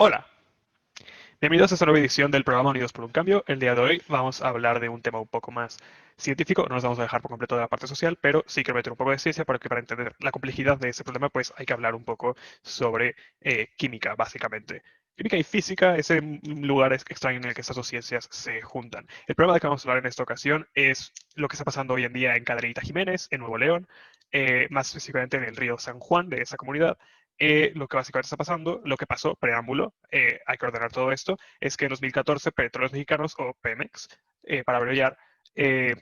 Hola, bienvenidos a esta nueva edición del programa Unidos por un Cambio. El día de hoy vamos a hablar de un tema un poco más científico. No nos vamos a dejar por completo de la parte social, pero sí quiero meter un poco de ciencia porque para entender la complejidad de ese problema, pues hay que hablar un poco sobre química, básicamente. Química y física es un lugar extraño en el que estas dos ciencias se juntan. El problema de que vamos a hablar en esta ocasión es lo que está pasando hoy en día en Cadereyta Jiménez, en Nuevo León, más específicamente en el río San Juan de esa comunidad. Lo que básicamente está pasando, lo que pasó, preámbulo, hay que ordenar todo esto, es que en 2014 Petróleos Mexicanos, o Pemex, para abreviar, eh,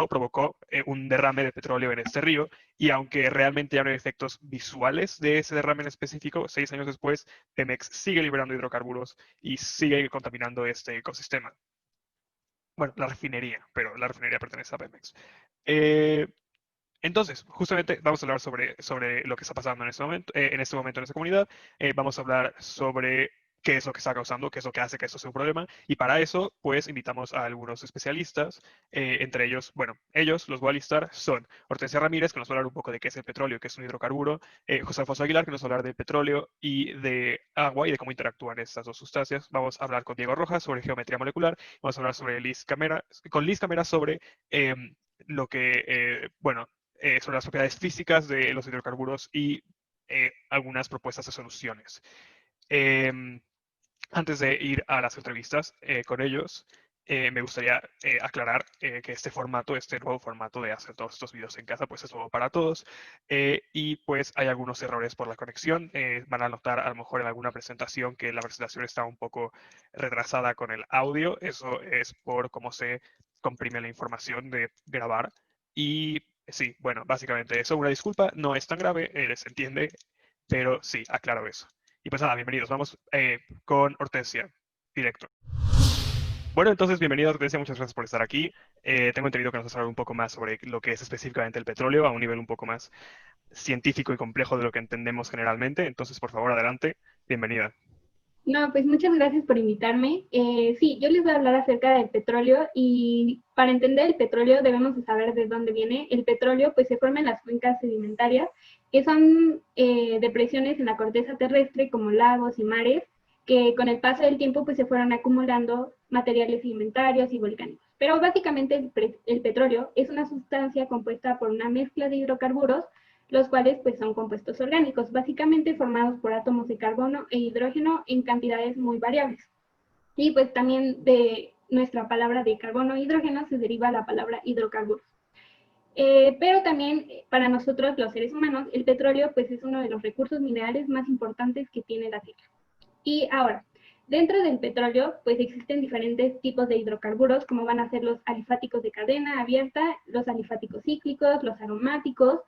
provocó un derrame de petróleo en este río, y aunque realmente ya no hay efectos visuales de ese derrame en específico, 6 años después, Pemex sigue liberando hidrocarburos y sigue contaminando este ecosistema. Bueno, la refinería, pero la refinería pertenece a Pemex. Eh, entonces, justamente vamos a hablar sobre lo que está pasando en este momento en esta comunidad. Vamos a hablar sobre qué es lo que está causando, qué es lo que hace que esto sea un problema. Y para eso, pues, invitamos a algunos especialistas. Entre ellos, bueno, ellos, los voy a listar, son Hortensia Ramírez, que nos va a hablar un poco de qué es el petróleo, qué es un hidrocarburo. José Alfonso Aguilar, que nos va a hablar del petróleo y de agua y de cómo interactúan estas dos sustancias. Vamos a hablar con Diego Rojas sobre geometría molecular. Vamos a hablar con Liz Camera sobre lo que, bueno, sobre las propiedades físicas de los hidrocarburos y algunas propuestas de soluciones. Eh, Antes de ir a las entrevistas con ellos, me gustaría aclarar que este nuevo formato de hacer todos estos videos en casa, pues es nuevo para todos, y pues hay algunos errores por la conexión. Van a notar a lo mejor en alguna presentación que la presentación está un poco retrasada con el audio. Eso es por cómo se comprime la información de grabar. Y sí, bueno, básicamente eso, una disculpa, no es tan grave, se entiende, pero sí, aclaro eso. Y pues nada, bienvenidos. Vamos con Hortensia, directo. Bueno, entonces, bienvenida Hortensia, muchas gracias por estar aquí. Tengo entendido que nos vas a hablar un poco más sobre lo que es específicamente el petróleo a un nivel un poco más científico y complejo de lo que entendemos generalmente. Entonces, por favor, adelante. Bienvenida. No, pues muchas gracias por invitarme. Sí, yo les voy a hablar acerca del petróleo y para entender el petróleo debemos de saber de dónde viene. El petróleo pues se forma en las cuencas sedimentarias, que son depresiones en la corteza terrestre como lagos y mares, que con el paso del tiempo pues se fueron acumulando materiales sedimentarios y volcánicos. Pero básicamente el petróleo es una sustancia compuesta por una mezcla de hidrocarburos los cuales pues son compuestos orgánicos, básicamente formados por átomos de carbono e hidrógeno en cantidades muy variables. Y pues también de nuestra palabra de carbono e hidrógeno se deriva la palabra hidrocarburos. Pero también para nosotros los seres humanos el petróleo pues es uno de los recursos minerales más importantes que tiene la Tierra. Y ahora, dentro del petróleo pues existen diferentes tipos de hidrocarburos como van a ser los alifáticos de cadena abierta, los alifáticos cíclicos, los aromáticos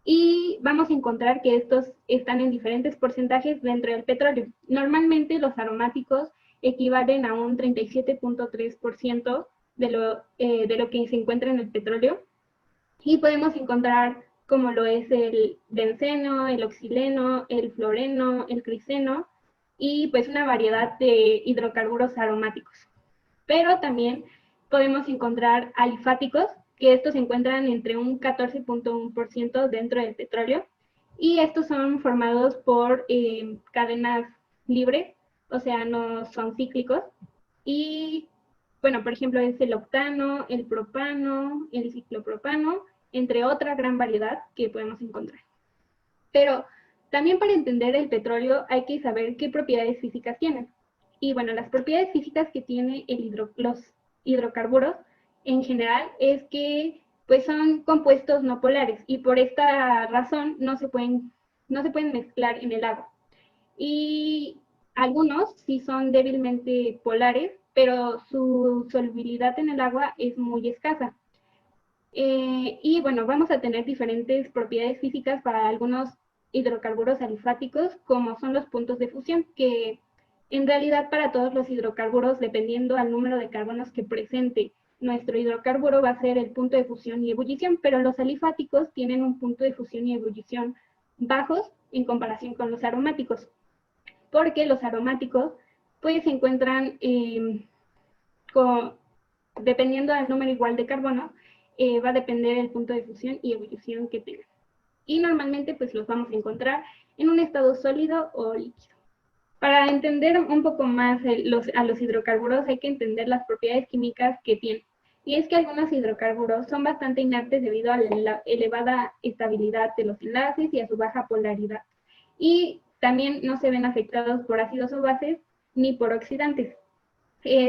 y vamos a encontrar que estos están en diferentes porcentajes dentro del petróleo. Normalmente los aromáticos equivalen a un 37.3% de lo que se encuentra en el petróleo y podemos encontrar como lo es el benceno, el oxileno, el floreno, el criseno y pues una variedad de hidrocarburos aromáticos. Pero también podemos encontrar alifáticos, que estos se encuentran entre un 14.1% dentro del petróleo, y estos son formados por cadenas libres, o sea, no son cíclicos, y bueno, por ejemplo, es el octano, el propano, el ciclopropano, entre otra gran variedad que podemos encontrar. Pero también para entender el petróleo hay que saber qué propiedades físicas tienen. Y bueno, las propiedades físicas que tiene los hidrocarburos en general es que pues son compuestos no polares y por esta razón no se pueden mezclar en el agua. Y algunos sí son débilmente polares, pero su solubilidad en el agua es muy escasa. Y bueno, vamos a tener diferentes propiedades físicas para algunos hidrocarburos alifáticos, como son los puntos de fusión, que en realidad para todos los hidrocarburos, dependiendo al número de carbonos que presente nuestro hidrocarburo, va a ser el punto de fusión y ebullición, pero los alifáticos tienen un punto de fusión y ebullición bajos en comparación con los aromáticos, porque los aromáticos pues se encuentran con, dependiendo del número igual de carbono, va a depender el punto de fusión y ebullición que tengan. Y normalmente pues los vamos a encontrar en un estado sólido o líquido. Para entender un poco más a los hidrocarburos hay que entender las propiedades químicas que tienen. Y es que algunos hidrocarburos son bastante inertes debido a la elevada estabilidad de los enlaces y a su baja polaridad. Y también no se ven afectados por ácidos o bases ni por oxidantes.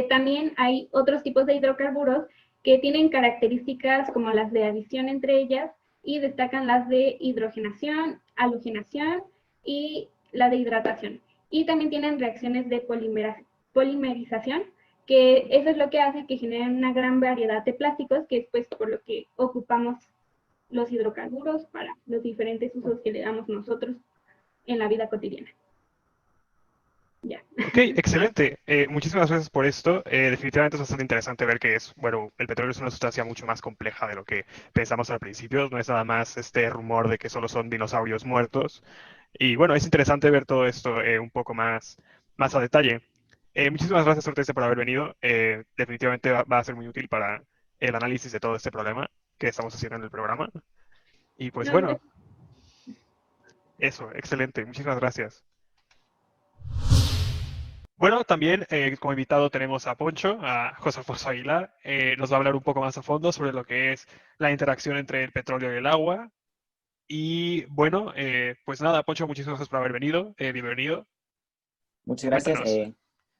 También hay otros tipos de hidrocarburos que tienen características como las de adición entre ellas y destacan las de hidrogenación, halogenación y la de hidratación. Y también tienen reacciones de polimerización, que eso es lo que hace que generen una gran variedad de plásticos, que es pues por lo que ocupamos los hidrocarburos para los diferentes usos que le damos nosotros en la vida cotidiana. Ya. Ok, excelente. Muchísimas gracias por esto. Definitivamente es bastante interesante ver que es, bueno, el petróleo es una sustancia mucho más compleja de lo que pensamos al principio. No es nada más este rumor de que solo son dinosaurios muertos. Y bueno, es interesante ver todo esto un poco más a detalle. Muchísimas gracias, Ortese, por haber venido. Definitivamente va a ser muy útil para el análisis de todo este problema que estamos haciendo en el programa. Y pues No, bueno, gracias. eso, excelente. Muchísimas gracias. Bueno, también como invitado tenemos a Poncho, a José Alfonso Aguilar. Nos va a hablar un poco más a fondo sobre lo que es la interacción entre el petróleo y el agua. Y bueno, pues nada, Poncho, muchísimas gracias por haber venido. Bienvenido. Muchas gracias. Coméntanos.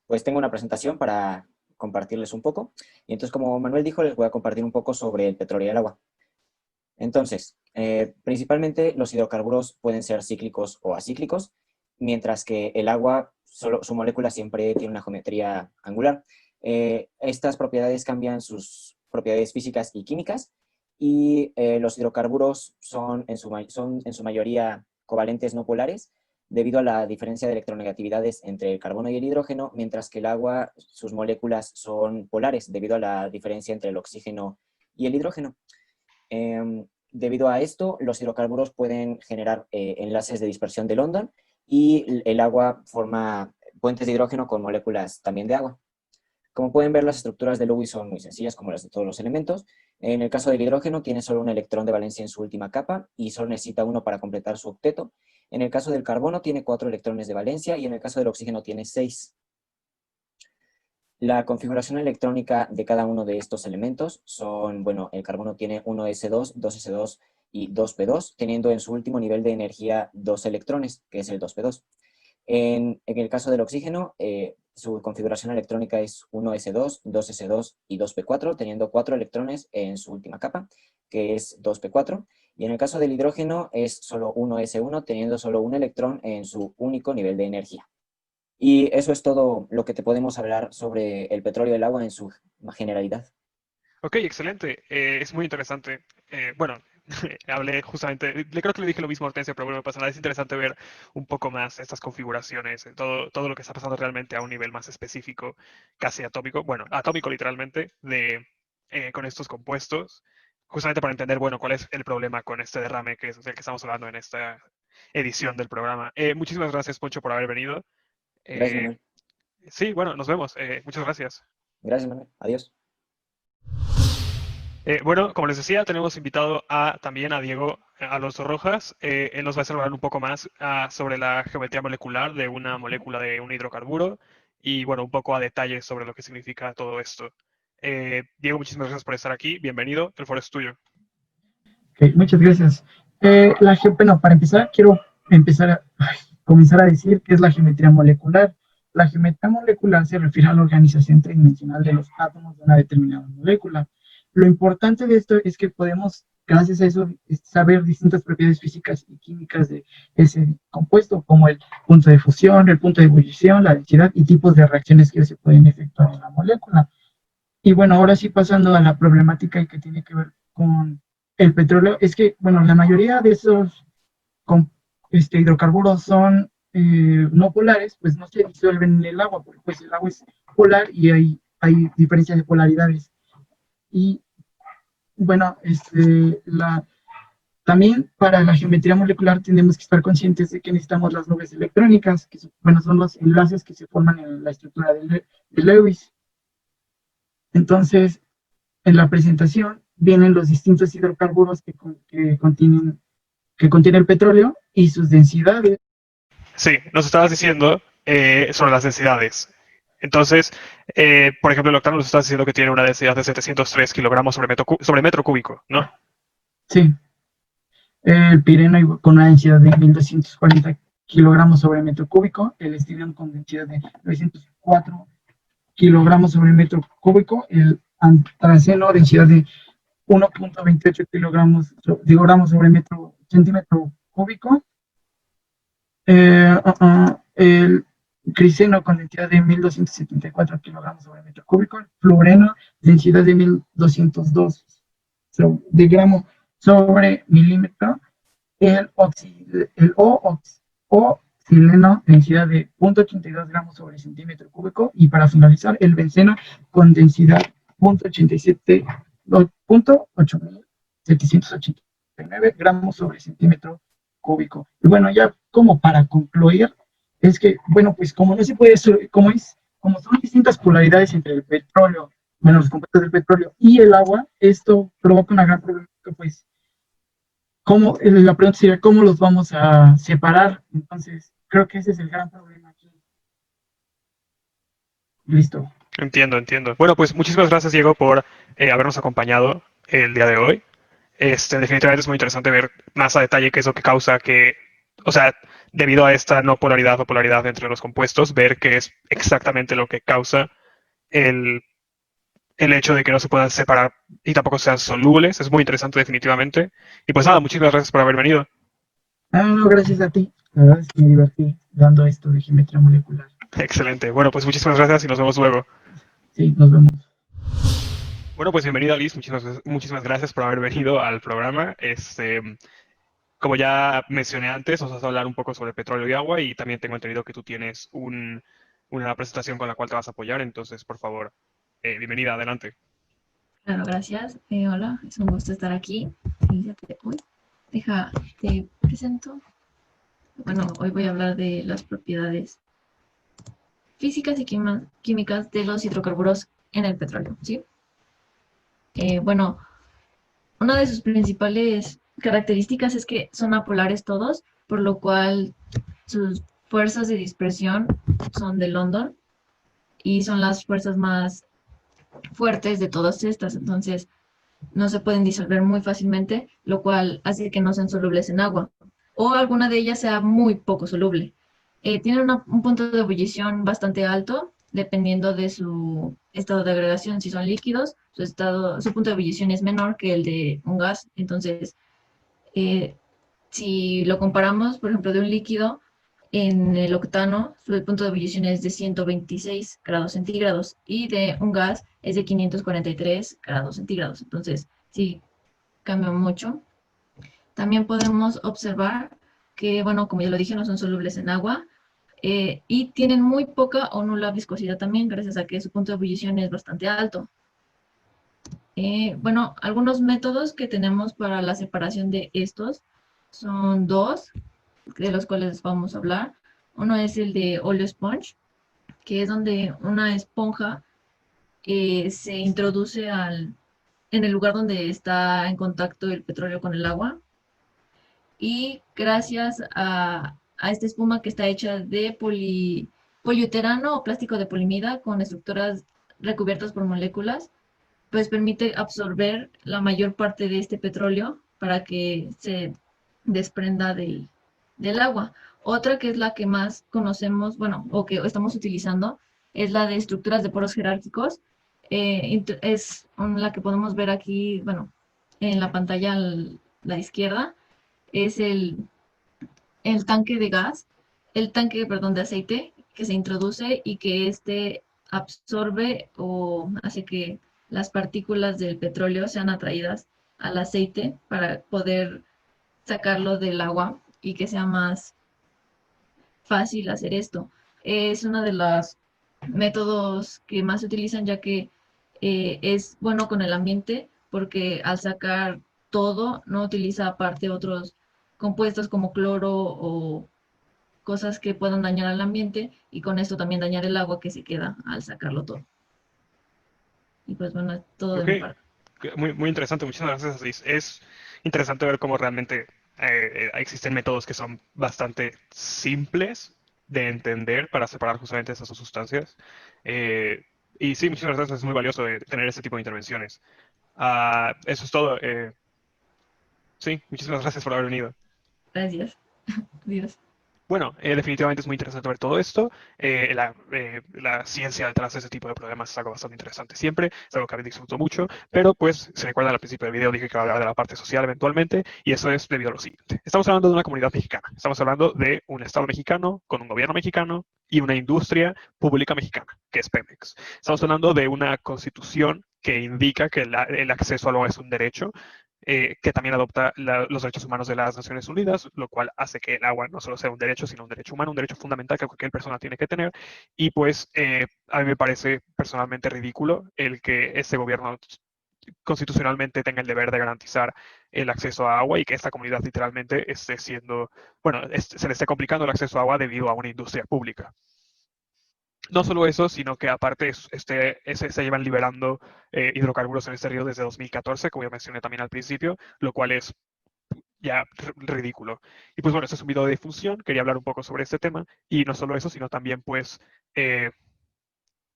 Pues tengo una presentación para compartirles un poco. Y entonces, como Manuel dijo, les voy a compartir un poco sobre el petróleo y el agua. Entonces, principalmente los hidrocarburos pueden ser cíclicos o acíclicos, mientras que el agua, solo, su molécula siempre tiene una geometría angular. Estas propiedades cambian sus propiedades físicas y químicas, y los hidrocarburos son en su mayoría covalentes no polares, debido a la diferencia de electronegatividades entre el carbono y el hidrógeno, mientras que el agua, sus moléculas son polares, debido a la diferencia entre el oxígeno y el hidrógeno. Debido a esto, los hidrocarburos pueden generar enlaces de dispersión de London, y el agua forma puentes de hidrógeno con moléculas también de agua. Como pueden ver, las estructuras de Lewis son muy sencillas, como las de todos los elementos. En el caso del hidrógeno, tiene solo un electrón de valencia en su última capa y solo necesita uno para completar su octeto. En el caso del carbono, tiene 4 electrones de valencia, y en el caso del oxígeno tiene 6. La configuración electrónica de cada uno de estos elementos son, bueno, el carbono tiene 1s2, 2s2 y 2p2, teniendo en su último nivel de energía 2 electrones, que es el 2p2. En el caso del oxígeno, su configuración electrónica es 1s2, 2s2 y 2p4, teniendo 4 electrones en su última capa, que es 2p4. Y en el caso del hidrógeno es solo 1s1, teniendo solo un electrón en su único nivel de energía. Y eso es todo lo que te podemos hablar sobre el petróleo y el agua en su generalidad. Ok, excelente. Es muy interesante. Bueno, hablé justamente, creo que le dije lo mismo a Hortensia, pero bueno, no pasa nada. Es interesante ver un poco más estas configuraciones, todo lo que está pasando realmente a un nivel más específico, casi atómico, bueno, atómico literalmente, con estos compuestos, justamente para entender, bueno, cuál es el problema con este derrame que es del que estamos hablando en esta edición del programa. Muchísimas gracias, Poncho, por haber venido. Gracias, Eh, Manuel. sí, bueno, nos vemos. Muchas gracias. Gracias, Manuel. Adiós. Bueno, como les decía, tenemos invitado también a Diego Alonso Rojas. Él nos va a hablar un poco más sobre la geometría molecular de una molécula de un hidrocarburo y, bueno, un poco a detalle sobre lo que significa todo esto. Diego, muchísimas gracias por estar aquí. Bienvenido. El foro es tuyo. Okay, muchas gracias. Bueno, para empezar, quiero comenzar a decir qué es la geometría molecular. La geometría molecular se refiere a la organización tridimensional de los átomos de una determinada molécula. Lo importante de esto es que podemos, gracias a eso, saber distintas propiedades físicas y químicas de ese compuesto, como el punto de fusión, el punto de ebullición, la densidad y tipos de reacciones que se pueden efectuar en la molécula. Y bueno, ahora sí pasando a la problemática que tiene que ver con el petróleo, es que, bueno, la mayoría de esos hidrocarburos son no polares, pues no se disuelven en el agua, porque pues el agua es polar y hay diferencias de polaridades. Y bueno, también para la geometría molecular tenemos que estar conscientes de que necesitamos las nubes electrónicas, que bueno, son los enlaces que se forman en la estructura de Lewis. Entonces, en la presentación vienen los distintos hidrocarburos que contiene el petróleo y sus densidades. Sí, nos estabas diciendo sobre las densidades. Entonces, por ejemplo, el octano nos está diciendo que tiene una densidad de 703 kilogramos sobre metro cúbico, ¿no? Sí. El Pireno con una densidad de 1240 kilogramos sobre metro cúbico, el estireno con densidad de 904 kilogramos sobre metro cúbico, el antraceno densidad de 1.28 kilogramos sobre centímetro cúbico, el criseno con densidad de 1274 kilogramos sobre metro cúbico, el fluoreno densidad de 1202 de gramo sobre milímetro, el oxileno densidad de 0.82 gramos sobre centímetro cúbico, y para finalizar el benceno con densidad 0.8789 gramos sobre centímetro cúbico. Y bueno, ya como para concluir, es que, bueno, pues como no se puede, como son distintas polaridades entre el petróleo, bueno, los compuestos del petróleo y el agua, esto provoca una gran problemática, pues, la pregunta sería, ¿cómo los vamos a separar? Entonces, creo que ese es el gran problema aquí. Listo. Entiendo. Bueno, pues muchísimas gracias, Diego, por habernos acompañado el día de hoy. Definitivamente es muy interesante ver más a detalle qué es lo que causa que, o sea, debido a esta no polaridad o polaridad entre los compuestos, ver qué es exactamente lo que causa el hecho de que no se puedan separar y tampoco sean solubles. Es muy interesante definitivamente. Y pues nada, muchísimas gracias por haber venido. No, gracias a ti. La verdad es que me divertí dando esto de geometría molecular. Excelente. Bueno, pues muchísimas gracias y nos vemos luego. Sí, nos vemos. Bueno, pues bienvenida, Liz. Muchísimas gracias por haber venido al programa. Como ya mencioné antes, nos vas a hablar un poco sobre petróleo y agua, y también tengo entendido que tú tienes una presentación con la cual te vas a apoyar. Entonces, por favor, bienvenida, adelante. Claro, gracias. Hola, es un gusto estar aquí. Uy, te presento. Bueno, hoy voy a hablar de las propiedades físicas y químicas de los hidrocarburos en el petróleo, ¿sí? Bueno, una de sus principales características es que son apolares todos, por lo cual sus fuerzas de dispersión son de London y son las fuerzas más fuertes de todas estas, entonces no se pueden disolver muy fácilmente, lo cual hace que no sean solubles en agua, o alguna de ellas sea muy poco soluble. Tienen un punto de ebullición bastante alto, dependiendo de su estado de agregación. Si son líquidos, su punto de ebullición es menor que el de un gas. Entonces, si lo comparamos, por ejemplo, de un líquido, en el octano, su punto de ebullición es de 126 grados centígrados y de un gas es de 543 grados centígrados. Entonces, sí, cambia mucho. También podemos observar que, bueno, como ya lo dije, no son solubles en agua y tienen muy poca o nula viscosidad también, gracias a que su punto de ebullición es bastante alto. Bueno, algunos métodos que tenemos para la separación de estos son dos, de los cuales vamos a hablar. Uno es el de óleo sponge, que es donde una esponja se introduce en el lugar donde está en contacto el petróleo con el agua. Y gracias a esta espuma que está hecha de poliuterano o plástico de polimida con estructuras recubiertas por moléculas, pues permite absorber la mayor parte de este petróleo para que se desprenda del agua. Otra que es la que más conocemos, bueno, o que estamos utilizando, es la de estructuras de poros jerárquicos. Es la que podemos ver aquí, bueno, en la pantalla a la izquierda. Es el tanque de gas, perdón, de aceite que se introduce y que absorbe o hace que las partículas del petróleo sean atraídas al aceite para poder sacarlo del agua y que sea más fácil hacer esto. Es uno de los métodos que más se utilizan, ya que es bueno con el ambiente, porque al sacar todo no utiliza aparte otros compuestos como cloro o cosas que puedan dañar al ambiente, y con esto también dañar el agua que se queda al sacarlo todo. Y pues bueno, es todo de mi parte. Muy interesante, muchísimas gracias, Liz. Es interesante ver cómo realmente existen métodos que son bastante simples de entender para separar justamente esas dos sustancias. Y sí, muchas gracias, es muy valioso tener ese tipo de intervenciones. Eso es todo. Sí, muchísimas gracias por haber venido. Gracias. Dios. Bueno, definitivamente es muy interesante ver todo esto. La ciencia detrás de ese tipo de problemas es algo bastante interesante siempre, es algo que a mí disfruto mucho, pero pues, se recuerdan al principio del video, dije que iba a hablar de la parte social eventualmente, y eso es debido a lo siguiente. Estamos hablando de una comunidad mexicana, estamos hablando de un Estado mexicano, con un gobierno mexicano y una industria pública mexicana, que es Pemex. Estamos hablando de una constitución que indica que el acceso al agua es un derecho, que también adopta los derechos humanos de las Naciones Unidas, lo cual hace que el agua no solo sea un derecho, sino un derecho humano, un derecho fundamental que cualquier persona tiene que tener. Y pues a mí me parece personalmente ridículo el que este gobierno constitucionalmente tenga el deber de garantizar el acceso a agua y que esta comunidad literalmente esté siendo, bueno, se le esté complicando el acceso a agua debido a una industria pública. No solo eso, sino que aparte se llevan liberando hidrocarburos en este río desde 2014, como ya mencioné también al principio, lo cual es ya ridículo. Y pues bueno, este es un video de difusión, quería hablar un poco sobre este tema, y no solo eso, sino también pues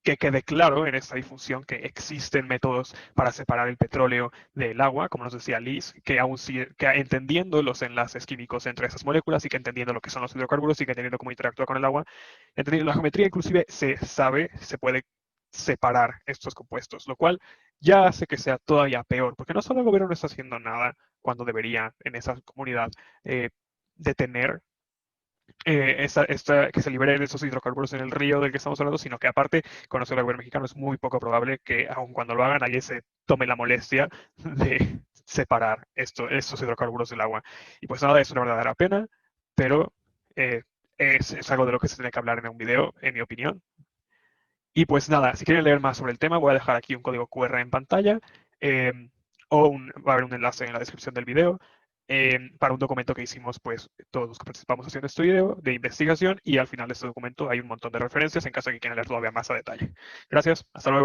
que quede claro en esta difusión que existen métodos para separar el petróleo del agua, como nos decía Liz, que aún que entendiendo los enlaces químicos entre esas moléculas y que entendiendo lo que son los hidrocarburos y que entendiendo cómo interactúa con el agua, entendiendo la geometría inclusive se puede separar estos compuestos, lo cual ya hace que sea todavía peor, porque no solo el gobierno no está haciendo nada cuando debería en esa comunidad detener que se liberen esos hidrocarburos en el río del que estamos hablando, sino que aparte, conocer al gobierno mexicano es muy poco probable que, aun cuando lo hagan, alguien se tome la molestia de separar estos hidrocarburos del agua. Y pues nada, es una verdadera pena, pero es algo de lo que se tiene que hablar en un video, en mi opinión. Y pues nada, si quieren leer más sobre el tema, voy a dejar aquí un código QR en pantalla eh, va a haber un enlace en la descripción del video para un documento que hicimos pues todos los que participamos haciendo este video de investigación y al final de este documento hay un montón de referencias en caso de que quieran leer todavía más a detalle. Gracias, hasta luego.